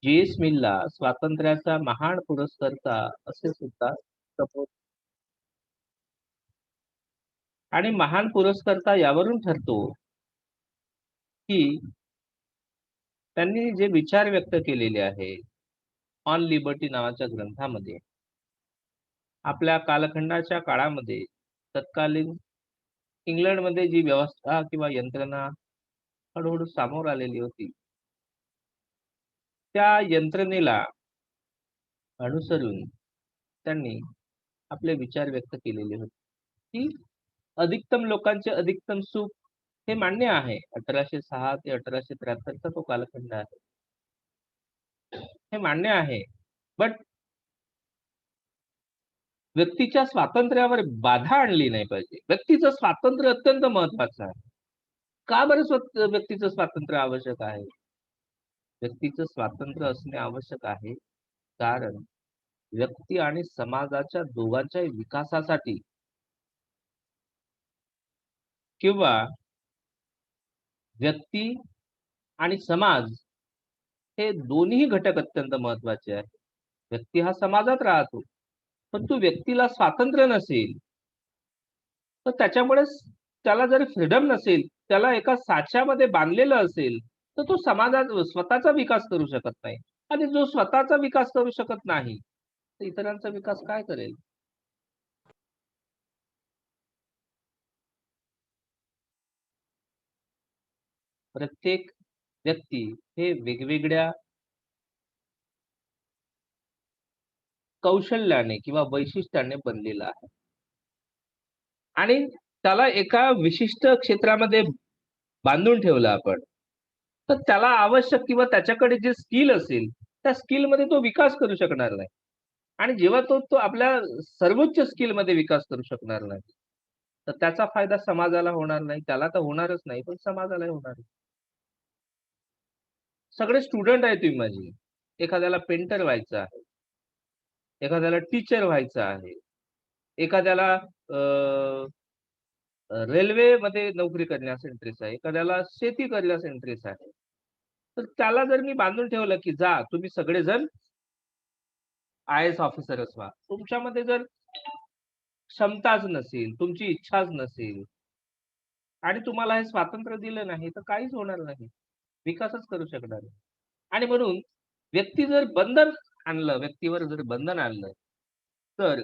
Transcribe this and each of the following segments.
JS. मिलला स्वातंत्र्याचा महान पुरस्कर्ता असे सुद्धा संबोधले आणि महान पुरस्कर्ता यावरून ठरतो, की त्यांनी जे विचार व्यक्त केलेले आहे, ऑन लिबर्टी नावाच्या ग्रंथामध्ये, आपल्या कालखंडाच्या काळामध्ये तत्कालीन इंग्लंडमध्ये जी व्यवस्था किंवा यंत्रणा हळू-हळू सामोर आलेली होती, त्या यंत्रणेला अनुसरून त्यांनी आपले विचार व्यक्त केलेले होते, की अधिकतम लोकांचे अधिकतम सुख हे मान्य आहे. 1806 ते 1873 चा तो कालखंड आहे. हे मान्य आहे. बट व्यक्तीच्या स्वातंत्र्यावर बाधा आणली नाही पाहिजे. व्यक्तीचं स्वातंत्र्य अत्यंत महत्वाचं आहे. का बरं व्यक्तीचं स्वातंत्र्य आवश्यक आहे? व्यक्तीचं स्वातंत्र्य असणे आवश्यक आहे, कारण व्यक्ती आणि समाजाच्या दोघांच्याही विकासासाठी किंवा व्यक्ती आणि समाज हे दोन्ही घटक अत्यंत महत्वाचे आहेत. व्यक्ती हा समाजात राहतो. परंतु व्यक्तीला स्वातंत्र्य नसेल, तर त्याच्यामुळे त्याला जर फ्रीडम नसेल, त्याला एका साच्यामध्ये बांधलेलं असेल, तर तो समाजात स्वतःचा विकास करू शकत नाही. आणि जो स्वतःचा विकास करू शकत नाही, तर इतरांचा विकास काय करेल? प्रत्येक व्यक्ती हे वेगवेगळ्या कौशल्याने किंवा वैशिष्ट्याने बनलेला आहे. आणि त्याला एका विशिष्ट क्षेत्रामध्ये बांधून ठेवलं आपण, तर त्याला आवश्यक किंवा त्याच्याकडे जे स्किल असेल, त्या स्किलमध्ये तो विकास करू शकणार नाही. आणि जेव्हा तो तो आपल्या सर्वोच्च स्किलमध्ये विकास करू शकणार नाही, तर त्याचा फायदा समाजाला होणार नाही. त्याला तर होणारच नाही, पण समाजालाही होणार नाही. सगळे स्टुडंट आहे तुम्ही माझी. एखाद्याला पेंटर व्हायचं आहे, एखाद्याला टीचर व्हायचं आहे, एखाद्याला रेल्वेमध्ये नोकरी करण्यास इंटरेस्ट आहे, एखाद्याला शेती करण्यास इंटरेस्ट आहे. तर त्याला जर मी बांधून ठेवलं, की जा तुम्ही सगळेजण आय-ए-एस ऑफिसरच व्हा. तुमच्यामध्ये जर क्षमताच नसेल, तुमची इच्छाच नसेल आणि तुम्हाला हे स्वातंत्र्य दिलं नाही, तर काहीच होणार नाही. विकासच करू शकणार नाही. आणि म्हणून व्यक्ती जर बंधन आणलं, व्यक्तीवर जर बंधन आणलं, तर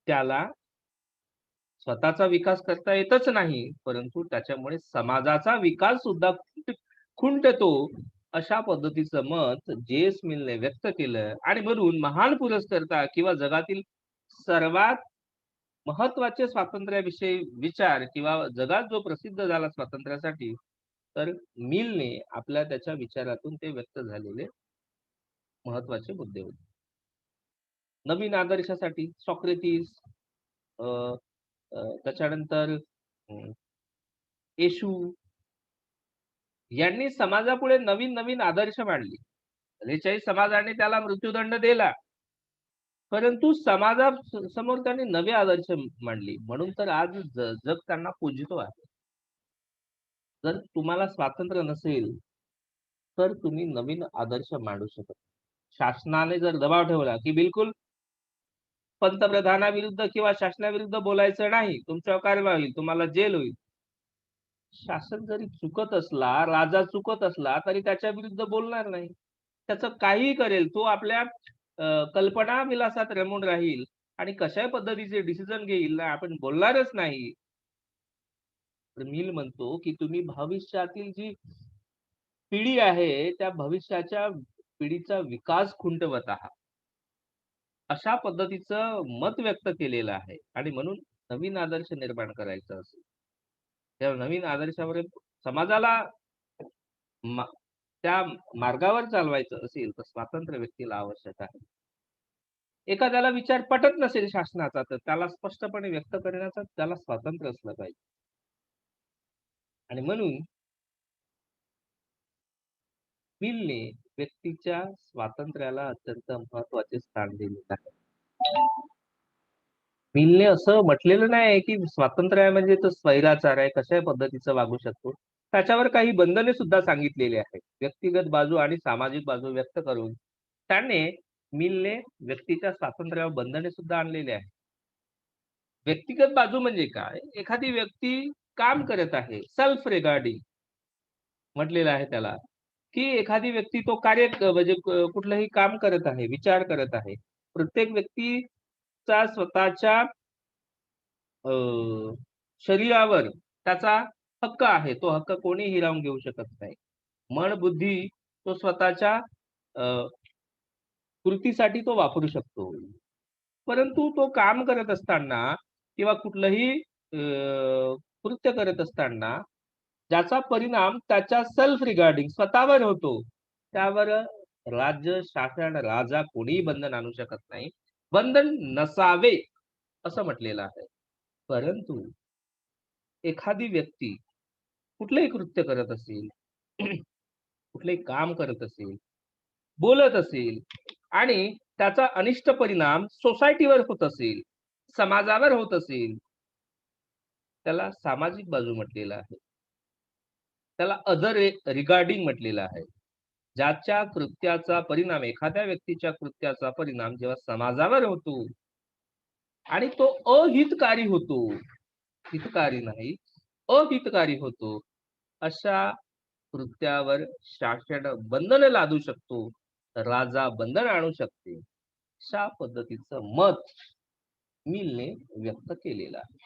त्याला स्वतःचा विकास करता येतच नाही, परंतु त्याच्यामुळे समाजाचा विकास सुद्धा खुंटतो. अशा पद्धतीचं मत जे.एस. मिलने व्यक्त केलं आणि म्हणून महान पुरस्कर्ता किंवा जगातील सर्वात महत्त्वाचे स्वातंत्र्याविषयी विचार किंवा जगात जो प्रसिद्ध झाला स्वातंत्र्यासाठी, तर मिलने आपल्या त्याच्या विचारातून ते व्यक्त झालेले महत्त्वाचे मुद्दे होते. नवीन आदर्शासाठी सॉक्रेटिस, अ, त्याच्यानंतर येशू यांनी समाजापुढे नवीन-नवीन आदर्श मांडले. भलेही समाजाने त्याला मृत्यूदंड दिला, परंतु समोर त्यांनी नवे आदर्श मांडले. म्हणून तर आज जग त्यांना पूजितो आहे. जर तुम्हाला स्वातंत्र्य नसेल, तर तुम्ही नवीन आदर्श मांडू शकत नाही. शासनाने जर दबाव ठेवला, की बिलकुल पंतप्रधानाविरुद्ध किंवा शासनाविरुद्ध बोलायचं नाही, तुमच्यावर कारवाई होईल, तुम्हाला जेल होईल. शासन जरी चुकत असला, राजा चुकत असला, तरी त्याच्या विरुद्ध बोलणार नाही. त्याचं काहीही करेल. तो आपल्या कल्पना विलासात रमून राहील आणि कशाही पद्धतीचे डिसिजन घेईल ना, आपण बोलणारच नाही. तर मिल म्हणतो, की तुम्ही भविष्यातील जी पिढी आहे, त्या भविष्याच्या पिढीचा विकास खुंटवत आहात. अशा पद्धतीचं मत व्यक्त केलेलं आहे आणि म्हणून नवीन आदर्श निर्माण करायचा असेल, त्या नवीन आदर्शावर समाजाला मा त्या मार्गावर चालवायचं असेल, तर स्वातंत्र्य व्यक्तीला आवश्यक आहे. एखाद्याला विचार पटत नसेल शासनाचा, तर त्याला स्पष्टपणे व्यक्त करण्याचं त्याला स्वातंत्र्य असलं पाहिजे. आणि म्हणून मिलने व्यक्तीच्या स्वातंत्र्याला अत्यंत महत्त्वाचे स्थान दिलेलं आहे. मिलने असं म्हटलेलं नाही, की स्वातंत्र्य आहे म्हणजे तो स्वैराचार आहे, कशाही पद्धतीचं वागू शकतो. त्याच्यावर काही बंधने सुद्धा सांगितलेली आहेत. व्यक्तिगत बाजू आणि सामाजिक बाजू व्यक्त करून त्याने मिलने व्यक्तीच्या स्वातंत्र्यावर बंधने सुद्धा आणलेली आहेत. व्यक्तिगत बाजू म्हणजे काय? एखादी व्यक्ती काम करत आहे, सेल्फ रिगार्डिंग म्हटलेलं आहे त्याला, की एखादी व्यक्ती तो म्हणजे कुठलंही काम करत आहे, विचार करत आहे. प्रत्येक व्यक्तीचा स्वतःच्या अ, शरीरावर त्याचा हक्क आहे. तो हक्क कोणीही हिरावून घेऊ शकत नाही. मन, बुद्धी तो स्वतःच्या अ, कृतीसाठी तो वापरू शकतो. परंतु तो काम करत असताना किंवा कुठलंही कृत्य करत असताना ज्याचा परिणाम त्याच्या सेल्फ रिगार्डिंग स्वतःवर होतो, त्यावर राज्य, शासन, राजा कोणीही बंधन आणू शकत नाही. बंधन नसावे असं म्हटलेलं आहे. परंतु एखादी व्यक्ती कुठलंही कृत्य करत असेल, कुठलंही काम करत असेल, बोलत असेल आणि त्याचा अनिष्ट परिणाम सोसायटीवर होत असेल, समाजावर होत असेल, त्याला सामाजिक बाजू म्हटलेलं आहे. त्याला अदर रिगार्डिंग म्हटलेलं आहे. ज्याच्या कृत्याचा परिणाम एखाद्या व्यक्तीच्या कृत्याचा परिणाम जेव्हा समाजावर होतो आणि तो अहितकारी होतो, हितकारी नाही, अहितकारी होतो, अशा कृत्यावर शासन बंधन लादू शकतो, राजा बंधन आणू शकते. अशा पद्धतीचं मत मिलने व्यक्त केलेलं आहे.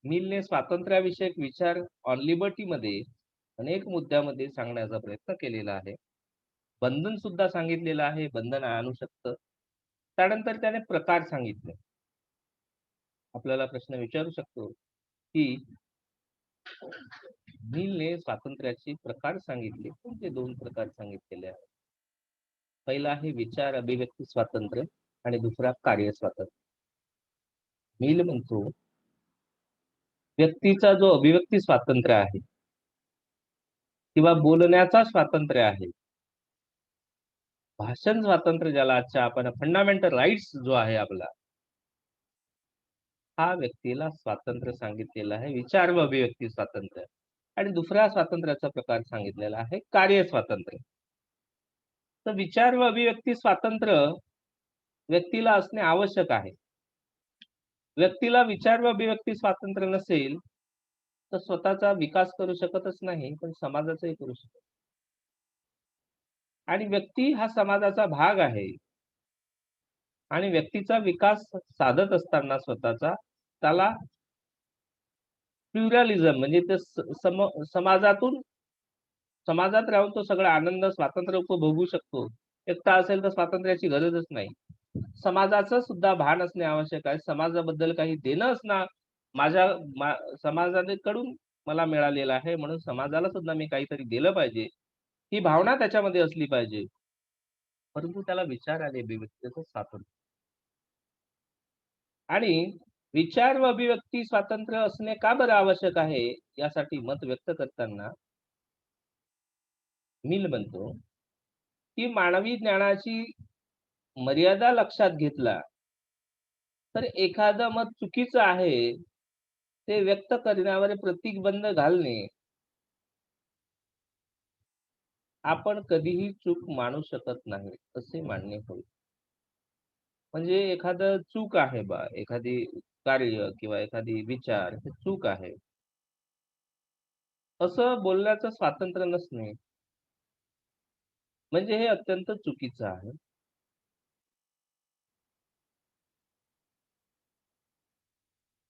मिलने स्वातंत्र्याविषयक विचार ऑन लिबर्टीमध्ये अनेक मुद्द्यामध्ये सांगण्याचा प्रयत्न केलेला आहे. बंधन सुद्धा सांगितलेलं आहे, बंधन आणू शकतं. त्यानंतर त्याने प्रकार सांगितले. आपल्याला प्रश्न विचारू शकतो, की मिलने स्वातंत्र्याचे प्रकार सांगितले. कोणते 2 प्रकार सांगितलेले आहेत? पहिला आहे विचार अभिव्यक्ती स्वातंत्र्य आणि दुसरा कार्य स्वातंत्र्य. मिल म्हणतो, व्यक्तीचा जो अभिव्यक्ती स्वातंत्र्य आहे किंवा बोलण्याचा स्वातंत्र्य आहे, भाषण स्वातंत्र्य ज्याला आजच्या आपण फंडामेंटल राइट्स जो आहे आपला, हा व्यक्तीला स्वातंत्र्य सांगितलेला आहे, विचार व अभिव्यक्ती स्वातंत्र्य. आणि दुसरा स्वातंत्र्याचा प्रकार सांगितलेला आहे कार्य स्वातंत्र्य. तर विचार व अभिव्यक्ती स्वातंत्र्य व्यक्तीला असणे आवश्यक आहे. व्यक्तीला विचार व अभिव्यक्ती स्वातंत्र्य नसेल, तर स्वतःचा विकास करू शकतच नाही, पण समाजाचाही करू शकतो. आणि व्यक्ती हा समाजाचा भाग आहे. आणि व्यक्तीचा विकास साधत असताना स्वतःचा, त्याला प्लुरॅलिझम म्हणजे ते समाजात राहून तो सगळा आनंद, स्वातंत्र्य उपभोगू शकतो. एकटा असेल तर स्वातंत्र्याची गरजच नाही. समाजाचं सुद्धा भान असणे आवश्यक आहे. समाजाबद्दल काही देणं असणं माझ्या समाजाकडून मला मिळालेलं आहे, म्हणून समाजाला सुद्धा मी काहीतरी दिलं पाहिजे. ही भावना त्याच्यामध्ये असली पाहिजे. परंतु त्याला विचार आणि अभिव्यक्तीचं स्वातंत्र्य आणि विचार व अभिव्यक्ती स्वातंत्र्य असणे का बरं आवश्यक आहे, यासाठी मत व्यक्त करताना मिल म्हणतो, की मानवी ज्ञानाची मर्यादा लक्षात घेतला, तर एखादं मत चुकीचं आहे, ते व्यक्त करण्यावर प्रतिबंध घालणे, आपण कधीही चूक मानू शकत नाही, असे मानणे होय. म्हणजे एखादं चूक आहे बा, एखादी कार्य किंवा एखादी विचार हे चूक आहे, असं बोलण्याचं स्वातंत्र्य नसणे, म्हणजे हे अत्यंत चुकीचं आहे.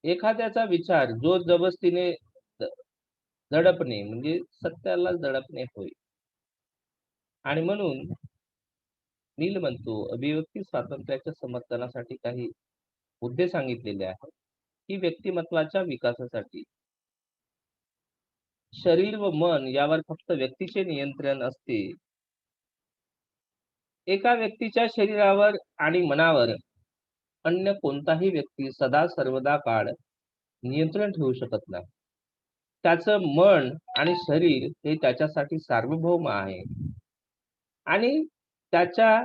एखाद्याचा विचार जोरजबरदस्तीने द दडपणे म्हणजे सत्याला दडपणे होय. आणि म्हणून मिल म्हणतो, अभिव्यक्ती स्वातंत्र्याच्या समर्थनासाठी काही मुद्दे सांगितलेले आहेत, की व्यक्तिमत्त्वाच्या विकासासाठी शरीर व मन यावर फक्त व्यक्तीचे नियंत्रण असते. एका व्यक्तीच्या शरीरावर आणि मनावर अन्य कोणताही व्यक्ती सदा सर्वदा काळ नियंत्रण ठेवू शकत नाही. त्याचं मन आणि शरीर हे त्याच्यासाठी सार्वभौम आहे आणि त्याच्या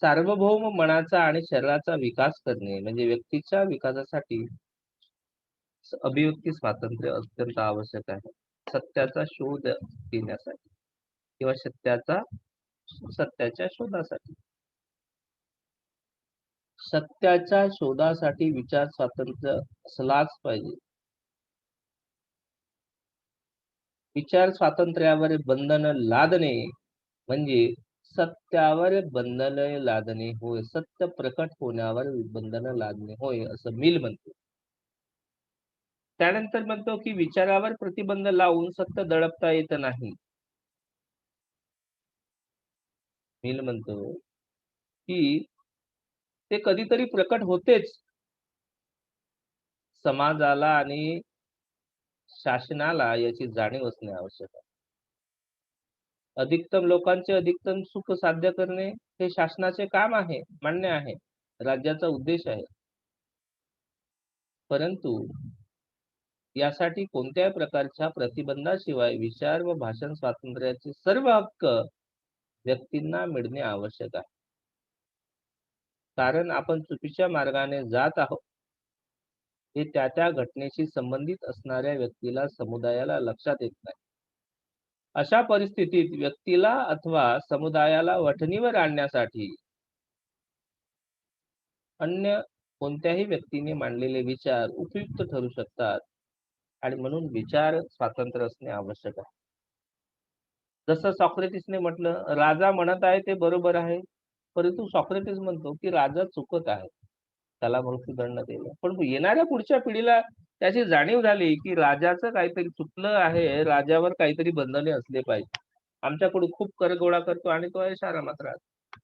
सार्वभौम मनाचा आणि शरीराचा विकास करणे म्हणजे व्यक्तीच्या विकासासाठी अभिव्यक्ती स्वातंत्र्य अत्यंत आवश्यक आहे. सत्याचा शोध घेण्यासाठी किंवा सत्याच्या शोधासाठी. सत्याच्या शोधासाठी विचार स्वातंत्र्य असलाच पाहिजे. विचार स्वातंत्र्यावर बंधन लादणे म्हणजे सत्यावर बंधन लादणे होय. सत्य प्रकट होण्यावर बंधन लादणे होय, असं मिल म्हणतो. त्यानंतर म्हणतो की विचारावर प्रतिबंध लावून सत्य दडपता येत नाही. मिल म्हणतो की ते कधीतरी प्रकट होतेच. समाजाला आणि शासनाला याची जाणीव असणे आवश्यक आहे. अधिकतम लोकांचे अधिकतम सुख साध्य करणे हे शासनाचे काम आहे, मान्य आहे. राज्याचा उद्देश आहे. परंतु यासाठी कोणत्याही प्रकारच्या प्रतिबंधाशिवाय विचार व भाषण स्वातंत्र्याचे सर्व हक्क व्यक्तींना मिळणे आवश्यक आहे. कारण आपण चुकीच्या मार्गाने जात आहोत हे त्या घटनेशी संबंधित असणाऱ्या व्यक्तीला, समुदायाला लक्षात येत नाही. अशा परिस्थितीत व्यक्तीला अथवा समुदायाला वठणीवर आणण्यासाठी अन्य कोणत्याही व्यक्तीने मांडलेले विचार उपयुक्त ठरू शकतात आणि म्हणून विचार स्वातंत्र्य असणे आवश्यक आहे. जसं सॉक्रेटिसने म्हटलं, राजा म्हणत आहे ते बरोबर आहे. परंतु सॉक्रेटिस म्हणतो, की राजा चुकत आहे. त्याला मृत्यूदंड दिला. पण येणाऱ्या पुढच्या पिढीला त्याची जाणीव झाली, की राजाचं काहीतरी चुकलं आहे. राजावर काहीतरी बंधने असले पाहिजे. आमच्याकडून खूप कर गोळा करतो आणि तो ऐशारामात राहतो.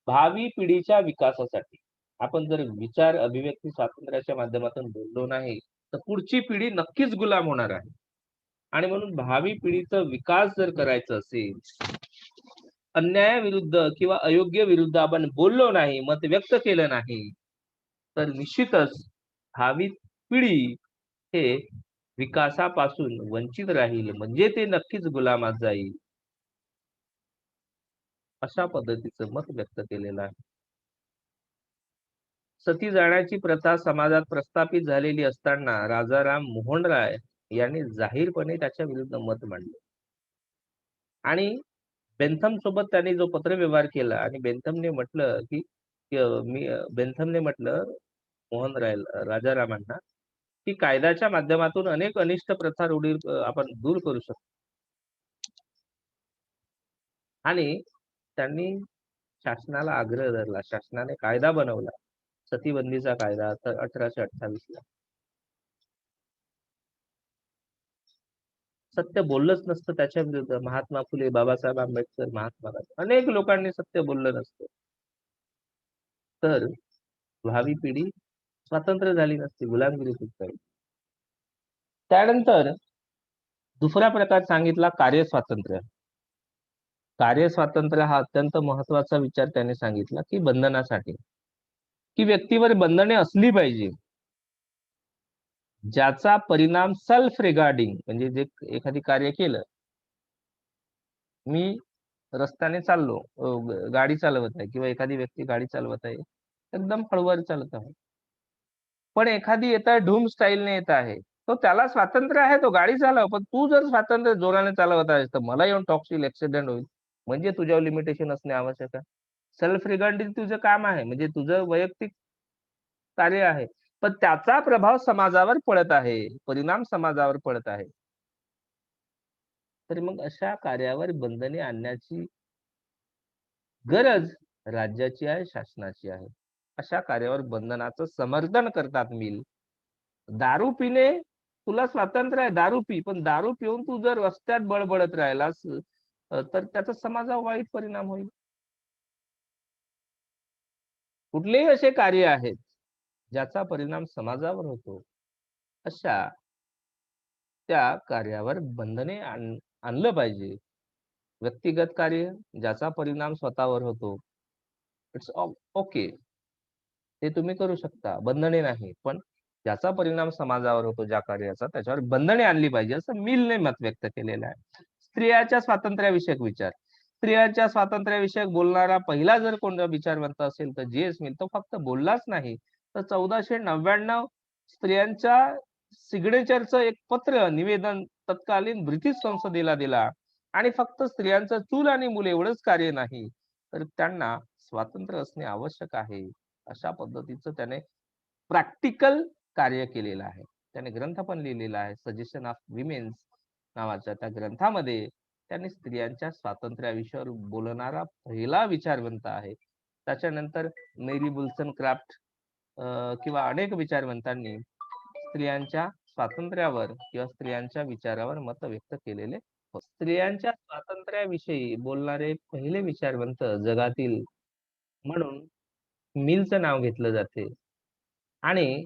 भावी पिढीच्या विकासासाठी आपण जर विचार अभिव्यक्ती स्वातंत्र्याच्या माध्यमातून बोललो नाही, तर पुढची पिढी नक्कीच गुलाम होणार आहे. आणि म्हणून भावी पिढीचा विकास जर करायचा असेल, अन्यायाविरुद्ध किंवा अयोग्य विरुद्ध आपण बोललो नाही, मत व्यक्त केलं नाही, तर निश्चितच भावी पिढी हे विकासापासून वंचित राहील, म्हणजे ते नक्कीच गुलामात जाईल. अशा पद्धतीचं मत व्यक्त केलेलं आहे. सती जाण्याची प्रथा समाजात प्रस्थापित झालेली असताना राजाराम मोहन राय यांनी जाहीरपणे त्याच्या विरुद्ध मत मांडले. आणि बेंथम सोबत त्यांनी जो पत्रव्यवहार केला आणि बेंथमने म्हटलं, की बेंथमने म्हटलं मोहन राजारामांना, की कायद्याच्या माध्यमातून अनेक अनिष्ट प्रथा रूढी आपण दूर करू शकतो. आणि त्यांनी शासनाला आग्रह धरला. शासनाने कायदा बनवला. सतीबंदीचा कायदा 1828 ला. सत्य बोललंच नसतं त्याच्या विरुद्ध. महात्मा फुले, बाबासाहेब आंबेडकर, महात्मा गांधी अनेक लोकांनी सत्य बोललं नसतं. तर भावी पिढी स्वातंत्र्य झाली नसती, गुलामगिरीत होती. त्यानंतर दुसरा प्रकार सांगितला कार्यस्वातंत्र्य. कार्यस्वातंत्र्य हा अत्यंत महत्वाचा विचार त्याने सांगितला, की बंधनासाठी, की व्यक्तीवर बंधने असली पाहिजे. ज्याचा परिणाम सेल्फ रिगार्डिंग म्हणजे जे एखादी कार्य केलं. मी रस्त्याने चाललो, गाडी चालवत आहे किंवा एखादी व्यक्ती गाडी चालवत आहे, एकदम हळूवार चालत आहे. पण एखादी येत आहे ढूम स्टाईलने येत आहे, तो त्याला स्वातंत्र्य आहे, तो गाडी चालव. पण तू जर स्वातंत्र्य जोराने चालवत आहेस, तर मला येऊन टॉक्सिल ऍक्सिडेंट होईल. म्हणजे तुझ्यावर लिमिटेशन असणे आवश्यक आहे. सेल्फ रिगार्डिंग तुझं काम आहे, म्हणजे तुझं वैयक्तिक कार्य आहे. पण त्याचा प्रभाव समाजावर पडत आहे, परिणाम समाजावर पडत आहे. तर मग अशा कार्यावर बंधने आणण्याची गरज राज्याची आहे, शासनाची आहे. अशा कार्यावर बंधनाचं समर्थन करतात मिल. दारू पिणे तुला स्वातंत्र्य आहे, दारू पी. पण दारू पिऊन तू जर रस्त्यात बडबडत राहिलास, तर त्याचा समाजावर वाईट परिणाम होईल. कुठलेही असे कार्य आहेत ज्याचा परिणाम समाजावर होतो, अशा त्या कार्यावर बंधने आणलं पाहिजे. व्यक्तिगत कार्य ज्याचा परिणाम स्वतःवर होतो, इट्स ओके. ते तुम्ही करू शकता, बंधने नाही. पण ज्याचा परिणाम समाजावर होतो ज्या कार्याचा, त्याच्यावर बंधने आणली पाहिजे, असं मिलने मत व्यक्त केलेलं आहे. स्त्रियाच्या स्वातंत्र्याविषयक विचार. स्त्रियांच्या स्वातंत्र्याविषयक बोलणारा पहिला जर कोणता विचारवंत असेल तर जी.एस. मिल. तो फक्त बोललाच नाही, तर 1499 स्त्रियांच्या सिग्नेचरचं एक पत्र, निवेदन तत्कालीन ब्रिटिश संसदेला दिला आणि फक्त स्त्रियांचं चूल आणि मूल एवढंच कार्य नाही, तर त्यांना स्वातंत्र्य असणे आवश्यक आहे. अशा पद्धतीचं त्याने प्रॅक्टिकल कार्य केलेलं आहे. त्याने ग्रंथ पण लिहिलेला आहे. सजेशन ऑफ विमेन्स नावाच्या त्या ग्रंथामध्ये त्यांनी स्त्रियांच्या स्वातंत्र्याविषयीवर बोलणारा पहिला विचारवंत आहे. त्याच्यानंतर मेरी वुllस्टोनक्राफ्ट किंवा अनेक विचारवंतांनी स्त्रियांच्या स्वातंत्र्यावर किंवा स्त्रियांच्या विचारावर मत व्यक्त केलेले होते. स्त्रियांच्या स्वातंत्र्याविषयी बोलणारे पहिले विचारवंत जगातील म्हणून मिलचं नाव घेतलं जाते आणि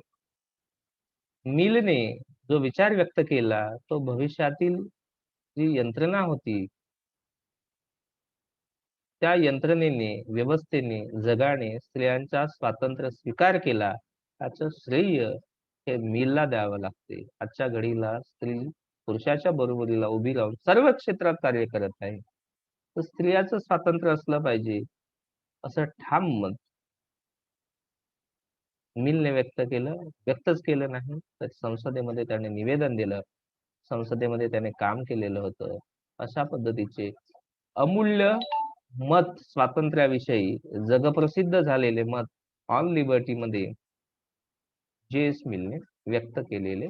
मिलने जो विचार व्यक्त केला तो भविष्यातील जी यंत्रणा होती त्या यंत्रणेने, व्यवस्थेने, जगाने स्त्रियांचा स्वातंत्र्य स्वीकार केला, त्याचं श्रेय हे मिलला द्यावं लागते. आजच्या घडीला स्त्री पुरुषाच्या बरोबरीला उभी राहून सर्व क्षेत्रात कार्य करत आहे. तर स्त्रियाचं स्वातंत्र्य असलं पाहिजे, असं ठाम मत मिलने व्यक्त केलं. व्यक्तच केलं नाही, तर संसदेमध्ये त्याने निवेदन दिलं. संसदेमध्ये त्याने काम केलेलं होतं. अशा पद्धतीचे अमूल्य मत स्वातंत्र्याविषयी जगप्रसिद्ध झालेले मत ऑन लिबर्टीमध्ये जे.एस. मिलने व्यक्त केलेले